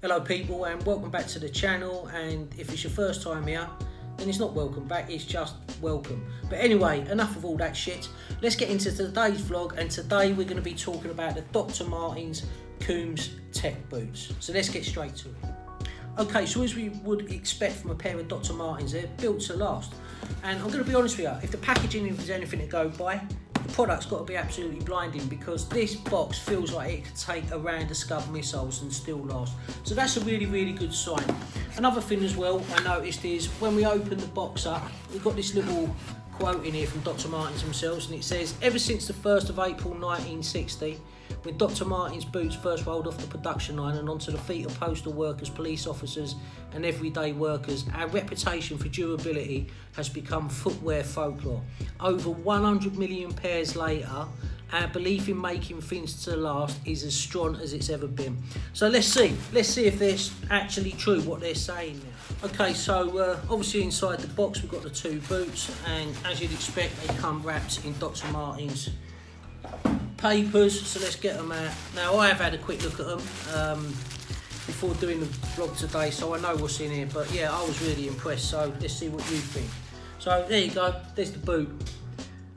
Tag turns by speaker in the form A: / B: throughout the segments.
A: Hello people, and welcome back to the channel. And if it's your first time here, then it's not welcome back, it's just welcome. But anyway, enough of all that shit. Let's get into today's vlog, and today we're going to be talking about the Dr Martens Coombs Tech boots. So let's get straight to it. Okay, so as we would expect from a pair of Dr Martens, they're built to last. And I'm going to be honest with you, if the packaging is anything to go by, the product's got to be absolutely blinding, because this box feels like it could take a round of Scud missiles and still last. So that's a really good sign. Another thing as well I noticed is when we open the box up, we've got this little quote in here from Dr Martens themselves, and it says, ever since the 1st of April 1960, when Dr Martens boots first rolled off the production line and onto the feet of postal workers, police officers and everyday workers, our reputation for durability has become footwear folklore. Over 100 million pairs later, our belief in making things to last is as strong as it's ever been. So let's see if it's actually true what they're saying now. Okay, so obviously inside the box we've got the two boots, and as you'd expect they come wrapped in Dr Martens papers, so let's get them out. Now I have had a quick look at them before doing the vlog today, so I know what's in here, but yeah, I was really impressed, so let's see what you think. So there you go, there's the boot.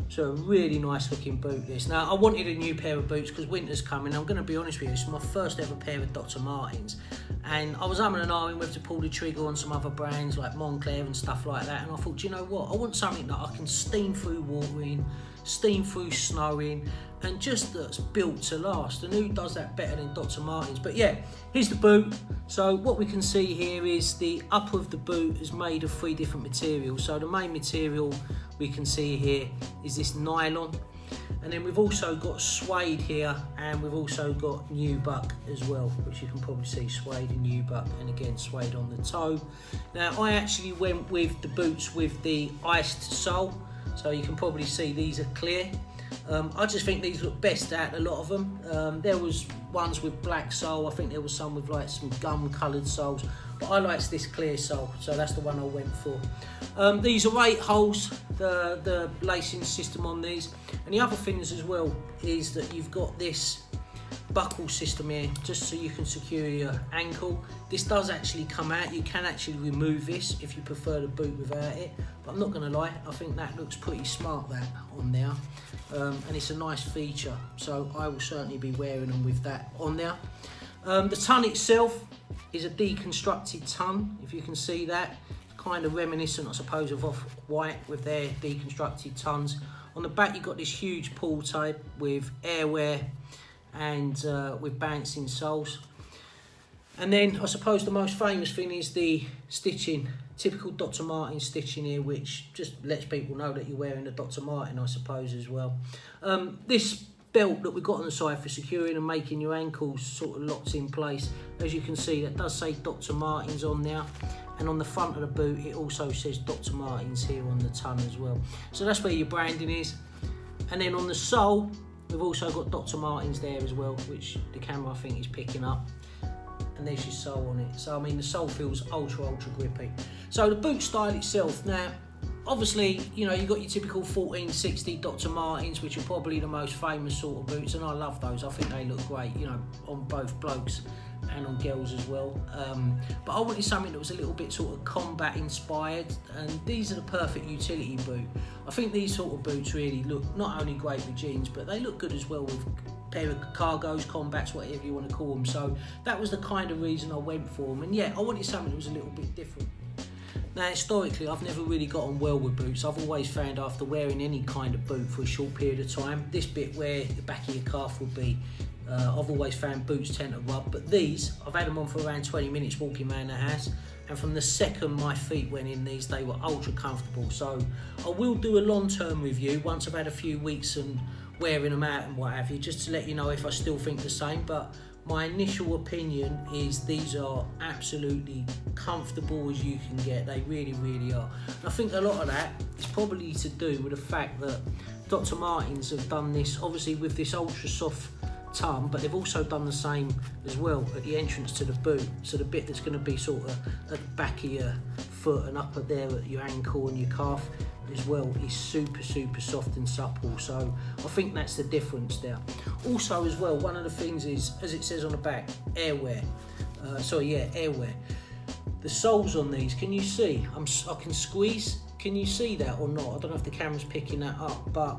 A: So a really nice looking boot this. Now I wanted a new pair of boots because winter's coming. I'm going to be honest with you, it's my first ever pair of Dr Martens, and I was umming and ahhing whether to pull the trigger on some other brands like Moncler and stuff like that, and I thought, do you know what, I want something that I can steam through water in, steam through snow in, and just that's built to last. And who does that better than Dr Martens? But yeah, here's the boot. So what we can see here is the upper of the boot is made of 3 different materials. So the main material we can see here is this nylon, and then we've also got suede here, and we've also got nubuck as well, which you can probably see, suede and nubuck, and again suede on the toe. Now I actually went with the boots with the iced sole, so you can probably see these are clear. I just think these look best out of a lot of them. There was ones with black sole, I think there was some with like some gum coloured soles, but I liked this clear sole, so that's the one I went for. These are 8 holes, the lacing system on these, and the other things as well is that you've got this buckle system here just so you can secure your ankle. This does actually come out, you can actually remove this if you prefer the boot without it, but I'm not going to lie, I think that looks pretty smart, that on there, and it's a nice feature, so I will certainly be wearing them with that on there. The tongue itself is a deconstructed tongue, if you can see that, kind of reminiscent I suppose of Off-White with their deconstructed tongues. On the back you've got this huge pull tab with airwear and with bouncing soles, and then I suppose the most famous thing is the stitching, typical Dr Martens stitching here, which just lets people know that you're wearing a Dr Marten, I suppose, as well. This belt that we've got on the side for securing and making your ankles sort of locked in place, as you can see that does say Dr Martens on there, and on the front of the boot it also says Dr Martens here on the tongue as well, so that's where your branding is. And then on the sole we've also got Dr Martens there as well, which the camera I think is picking up, and there's your sole on it. So I mean the sole feels ultra grippy. So the boot style itself, now obviously you know you've got your typical 1460 Dr Martens, which are probably the most famous sort of boots, and I love those. I think they look great, you know, on both blokes and on girls as well, but I wanted something that was a little bit sort of combat inspired, and these are the perfect utility boot. I think these sort of boots really look not only great with jeans, but they look good as well with a pair of cargos, combats, whatever you want to call them. So that was the kind of reason I went for them, and yeah, I wanted something that was a little bit different. Now historically I've never really got on well with boots. I've always found after wearing any kind of boot for a short period of time, this bit where the back of your calf would be, I've always found boots tend to rub, but these, I've had them on for around 20 minutes walking around the house, and from the second my feet went in these, they were ultra comfortable. So I will do a long-term review once I've had a few weeks and wearing them out and what have you, just to let you know if I still think the same. But my initial opinion is these are absolutely comfortable as you can get. They really are. And I think a lot of that is probably to do with the fact that Dr Martens have done this obviously with this ultra soft tongue, but they've also done the same as well at the entrance to the boot, so the bit that's going to be sort of at the back of your foot and up there at your ankle and your calf as well is super soft and supple. So I think that's the difference there. Also as well, one of the things is, as it says on the back, airwear. airwear. The soles on these, can you see? I can squeeze. Can you see that or not? I don't know if the camera's picking that up, but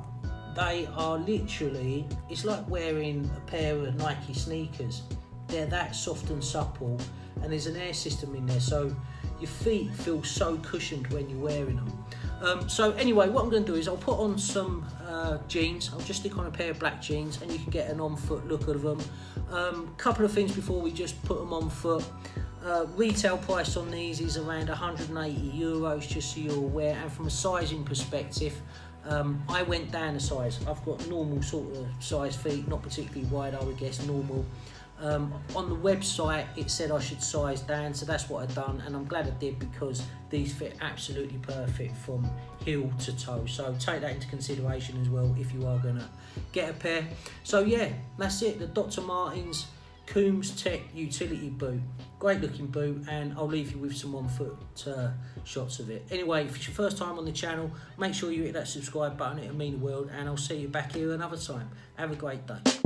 A: they are literally, it's like wearing a pair of Nike sneakers. They're that soft and supple, and there's an air system in there, so your feet feel so cushioned when you're wearing them. So anyway, what I'm going to do is I'll put on some jeans. I'll just stick on a pair of black jeans, and you can get an on-foot look of them. Couple of things before we just put them on foot. Retail price on these is around €180, just so you're aware. And from a sizing perspective, I went down a size. I've got normal sort of size feet, not particularly wide, I would guess normal. On the website it said I should size down, so that's what I've done, and I'm glad I did, because these fit absolutely perfect from heel to toe. So take that into consideration as well if you are going to get a pair. So yeah, that's it, the Dr Martens Coombs Tech utility boot. Great looking boot, and I'll leave you with some on foot shots of it. Anyway, if it's your first time on the channel, make sure you hit that subscribe button, it'll mean the world, and I'll see you back here another time. Have a great day.